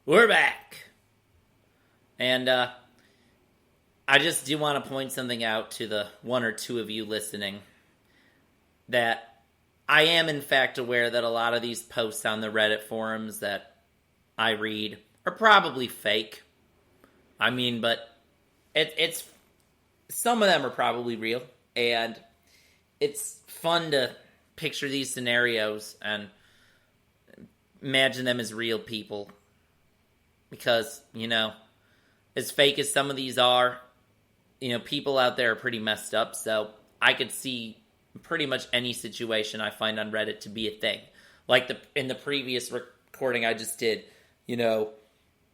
We're back. And I just do want to point something out to the one or two of you listening that I am, in fact, aware that a lot of these posts on the Reddit forums that I read are probably fake. I mean, but it's some of them are probably real, and it's fun to picture these scenarios and imagine them as real people because, as fake as some of these are, people out there are pretty messed up, so I could see pretty much any situation I find on Reddit to be a thing. Like in the previous recording I just did,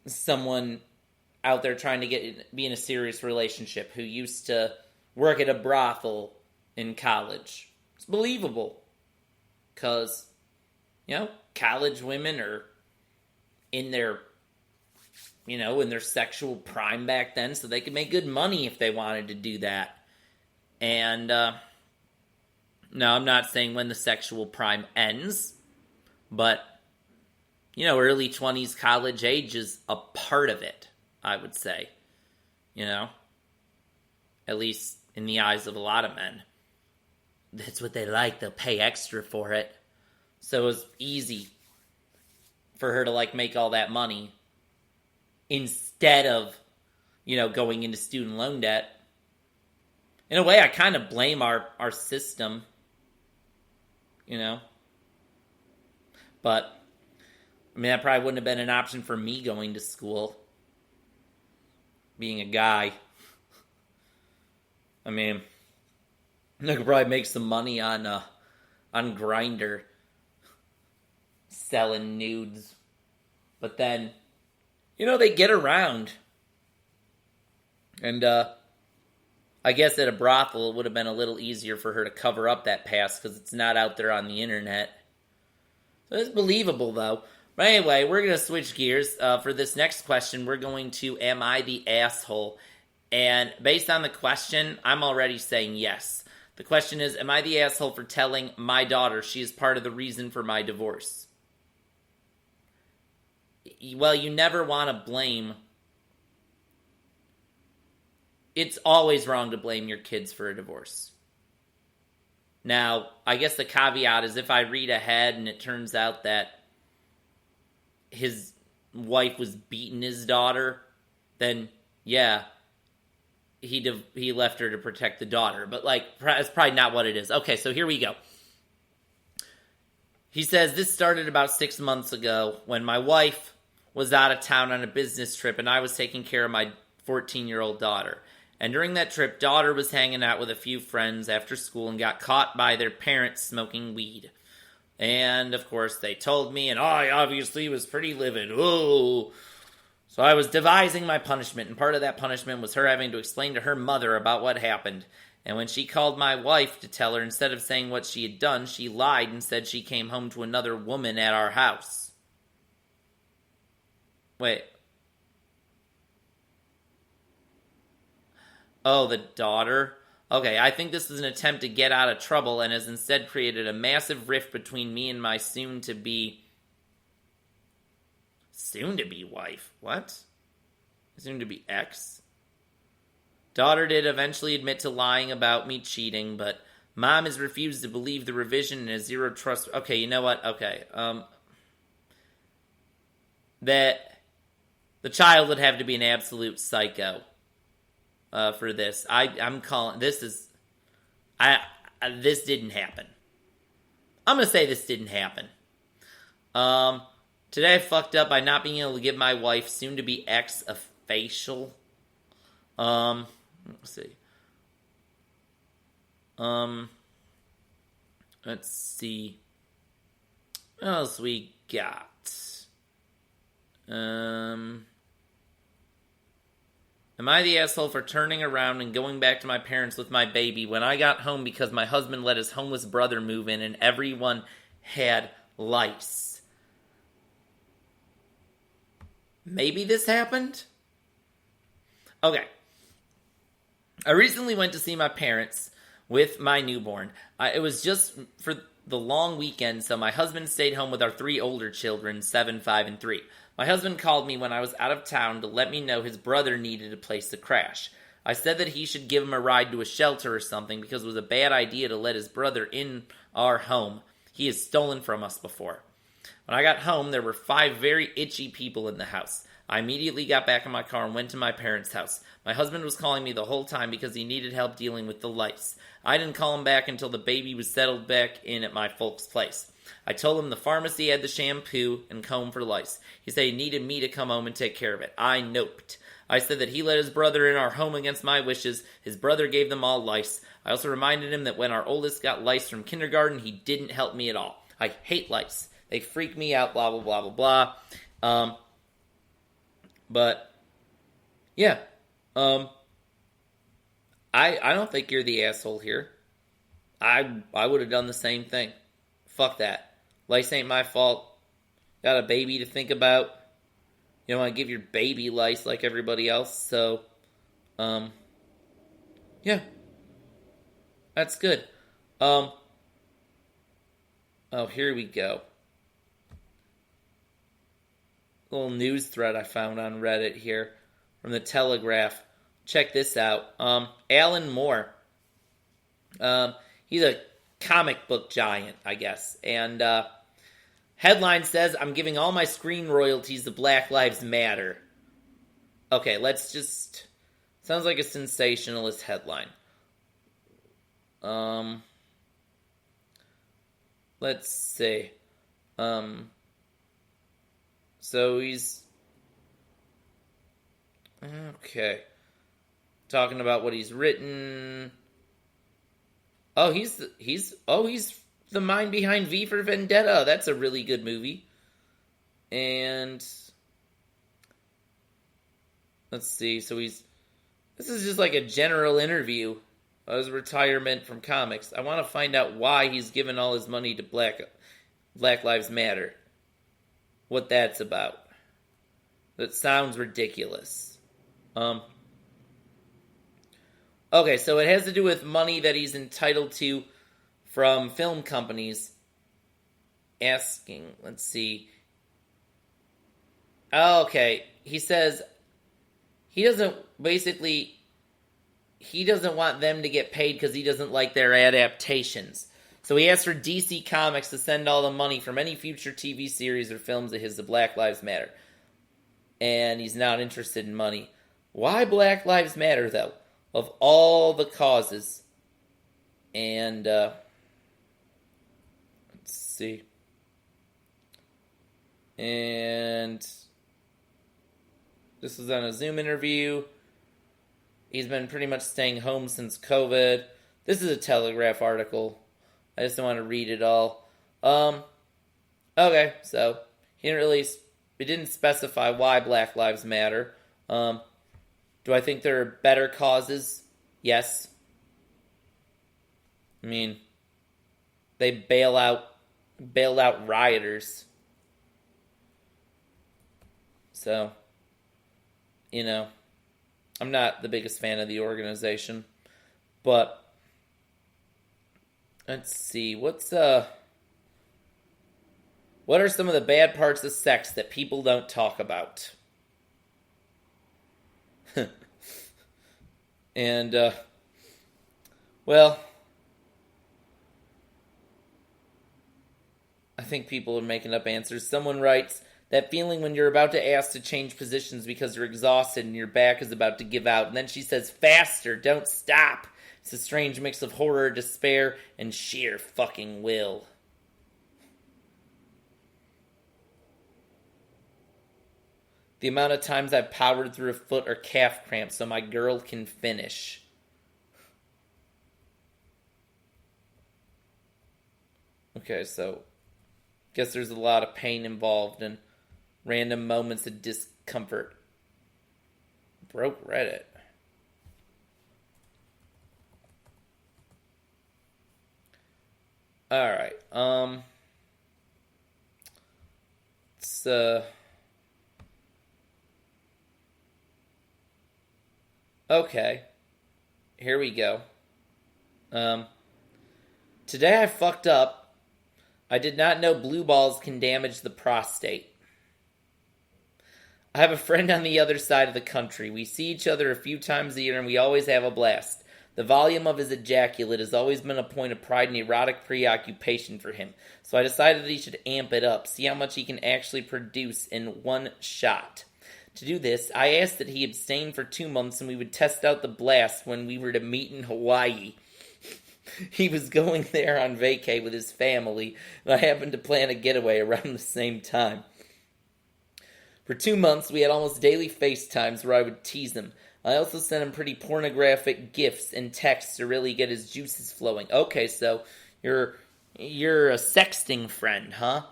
someone out there trying to be in a serious relationship who used to work at a brothel in college. It's believable because, college women are in their in their sexual prime back then, so they could make good money if they wanted to do that. And, no, I'm not saying when the sexual prime ends, but, early 20s college age is a part of it, I would say. At least in the eyes of a lot of men. That's what they like. They'll pay extra for it. So it was easy for her to, make all that money instead of, going into student loan debt. In a way, I kind of blame our system, But, that probably wouldn't have been an option for me going to school. Being a guy. I could probably make some money on Grindr selling nudes. But then, they get around. And, I guess at a brothel, it would have been a little easier for her to cover up that past because it's not out there on the internet. So it's believable, though. But anyway, we're going to switch gears. For this next question, we're going to, am I the asshole? And based on the question, I'm already saying yes. The question is, am I the asshole for telling my daughter she is part of the reason for my divorce? Well, you never want to blame. It's always wrong to blame your kids for a divorce. Now, I guess the caveat is if I read ahead and it turns out that his wife was beating his daughter, then yeah, he left her to protect the daughter. But that's probably not what it is. Okay, so here we go. He says, this started about 6 months ago when my wife was out of town on a business trip and I was taking care of my 14-year-old daughter. And during that trip, daughter was hanging out with a few friends after school and got caught by their parents smoking weed. And, of course, they told me, and I obviously was pretty livid. Oh. So I was devising my punishment, and part of that punishment was her having to explain to her mother about what happened. And when she called my wife to tell her, instead of saying what she had done, she lied and said she came home to another woman at our house. Wait. Oh, the daughter? Okay, I think this was an attempt to get out of trouble and has instead created a massive rift between me and my soon-to-be wife. What? Soon-to-be ex? Daughter did eventually admit to lying about me cheating, but mom has refused to believe the revision and has zero trust. Okay, you know what? Okay, that the child would have to be an absolute psycho. For this, I'm calling this this didn't happen. I'm gonna say this didn't happen. Today I fucked up by not being able to give my wife, soon to be ex, a facial. Let's see. Let's see. What else we got? Am I the asshole for turning around and going back to my parents with my baby when I got home because my husband let his homeless brother move in and everyone had lice? Maybe this happened? Okay. I recently went to see my parents with my newborn. It was just for the long weekend, so my husband stayed home with our 3 older children, 7, 5, and 3. My husband called me when I was out of town to let me know his brother needed a place to crash. I said that he should give him a ride to a shelter or something because it was a bad idea to let his brother in our home. He has stolen from us before. When I got home, there were 5 very itchy people in the house. I immediately got back in my car and went to my parents' house. My husband was calling me the whole time because he needed help dealing with the lice. I didn't call him back until the baby was settled back in at my folks' place. I told him the pharmacy had the shampoo and comb for lice. He said he needed me to come home and take care of it. I noped. I said that he let his brother in our home against my wishes. His brother gave them all lice. I also reminded him that when our oldest got lice from kindergarten, he didn't help me at all. I hate lice. They freak me out, blah, blah, blah, blah, blah. But, yeah. I don't think you're the asshole here. I would have done the same thing. Fuck that. Lice ain't my fault. Got a baby to think about. You don't want to give your baby lice like everybody else. So, yeah. That's good. Oh, here we go. Little news thread I found on Reddit here from the Telegraph. Check this out. Alan Moore. He's a comic book giant, I guess. And headline says, I'm giving all my screen royalties to Black Lives Matter. Okay, let's just... Sounds like a sensationalist headline. Let's see. So he's... Okay. Talking about what he's written. Oh, he's the mind behind V for Vendetta. That's a really good movie. And let's see. So this is just like a general interview of his retirement from comics. I want to find out why he's given all his money to Black Lives Matter. What that's about. That sounds ridiculous. Okay, so it has to do with money that he's entitled to from film companies asking, let's see. Okay, he says he doesn't want them to get paid because he doesn't like their adaptations. So he asked for DC Comics to send all the money from any future TV series or films of his to Black Lives Matter. And he's not interested in money. Why Black Lives Matter, though? Of all the causes. And, let's see. And this was on a Zoom interview. He's been pretty much staying home since COVID. This is a Telegraph article. I just don't want to read it all. Okay, so it didn't specify why Black Lives Matter. Do I think there are better causes? Yes. I mean, they bailed out rioters. So, I'm not the biggest fan of the organization, but let's see, what are some of the bad parts of sex that people don't talk about? And, well, I think people are making up answers. Someone writes, that feeling when you're about to ask to change positions because you're exhausted and your back is about to give out. And then she says, faster, don't stop. It's a strange mix of horror, despair, and sheer fucking will. The amount of times I've powered through a foot or calf cramp so my girl can finish. Okay, so guess there's a lot of pain involved and random moments of discomfort. Broke Reddit. Alright, okay, here we go. Today I fucked up I did not know blue balls can damage the prostate. I have a friend on the other side of the country. We see each other a few times a year and we always have a blast. The volume of his ejaculate has always been a point of pride and erotic preoccupation for him. So I decided that he should amp it up, see how much he can actually produce in one shot. To do this, I asked that he abstain for 2 months and we would test out the blast when we were to meet in Hawaii. He was going there on vacay with his family, and I happened to plan a getaway around the same time. For 2 months, we had almost daily FaceTimes where I would tease him. I also sent him pretty pornographic gifs and texts to really get his juices flowing. Okay, so you're a sexting friend, huh?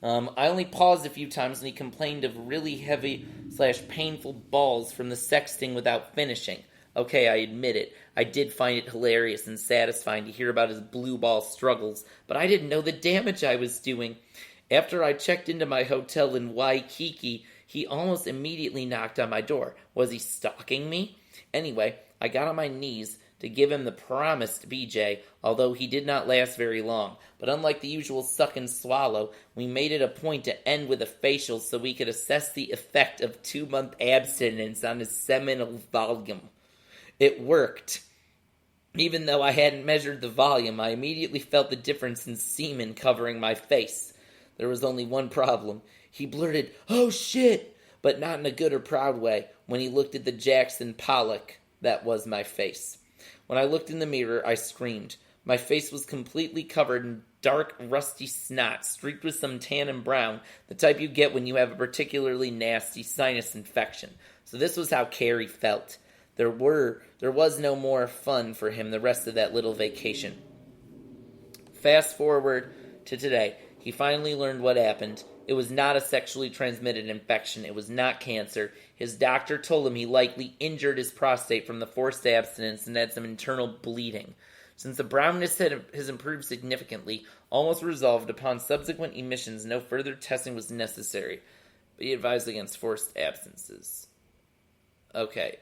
I only paused a few times and he complained of really heavy/painful balls from the sexting without finishing. Okay, I admit it. I did find it hilarious and satisfying to hear about his blue ball struggles, but I didn't know the damage I was doing. After I checked into my hotel in Waikiki, he almost immediately knocked on my door. Was he stalking me? Anyway, I got on my knees to give him the promised BJ, although he did not last very long. But unlike the usual suck and swallow, we made it a point to end with a facial so we could assess the effect of 2-month abstinence on his seminal volume. It worked. Even though I hadn't measured the volume, I immediately felt the difference in semen covering my face. There was only one problem. He blurted, "Oh shit!" but not in a good or proud way, when he looked at the Jackson Pollock that was my face. When I looked in the mirror, I screamed. My face was completely covered in dark, rusty snot, streaked with some tan and brown, the type you get when you have a particularly nasty sinus infection. So this was how Carrie felt. There was no more fun for him the rest of that little vacation. Fast forward to today. He finally learned what happened. It was not a sexually transmitted infection. It was not cancer. His doctor told him he likely injured his prostate from the forced abstinence and had some internal bleeding. Since the brownness has improved significantly, almost resolved upon subsequent emissions, no further testing was necessary. But he advised against forced absences. Okay.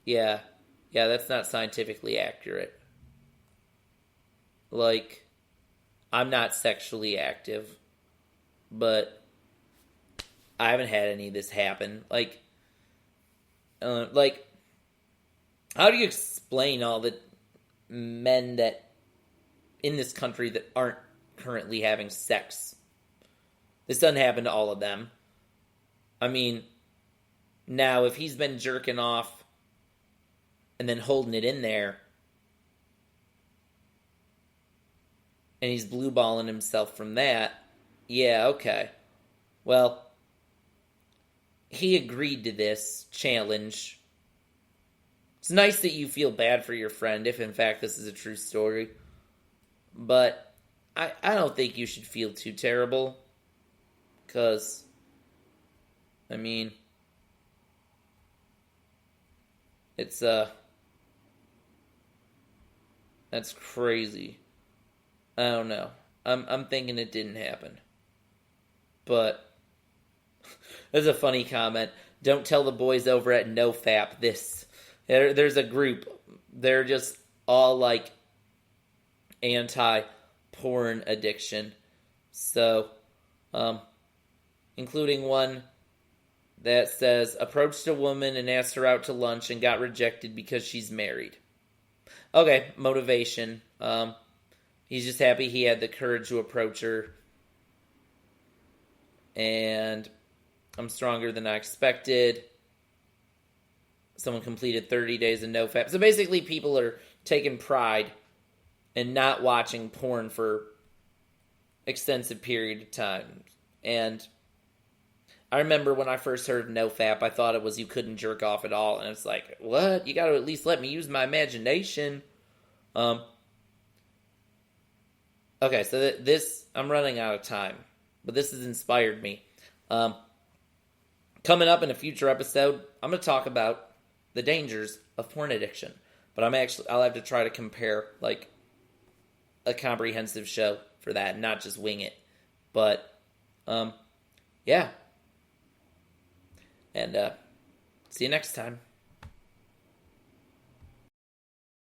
Yeah, that's not scientifically accurate. Like, I'm not sexually active, but I haven't had any of this happen. Like, how do you explain all the men that in this country that aren't currently having sex? This doesn't happen to all of them. I mean, now if he's been jerking off and then holding it in there, and he's blue balling himself from that, yeah, okay. Well, he agreed to this challenge. It's nice that you feel bad for your friend, if in fact this is a true story. But I don't think you should feel too terrible. Because, I mean, it's, that's crazy. I don't know. I'm thinking it didn't happen. But there's a funny comment. Don't tell the boys over at NoFap this. There's a group. They're just all like anti-porn addiction. So, including one that says, approached a woman and asked her out to lunch and got rejected because she's married. Okay, motivation. He's just happy he had the courage to approach her. And I'm stronger than I expected. Someone completed 30 days of NoFap. So basically people are taking pride in not watching porn for extensive period of time. And I remember when I first heard of NoFap, I thought it was you couldn't jerk off at all. And it's like, what? You got to at least let me use my imagination. Okay, so this, I'm running out of time, but this has inspired me. Coming up in a future episode, I'm going to talk about the dangers of porn addiction. But I'll have to try to compare, like, a comprehensive show for that, not just wing it. But, yeah. And, see you next time.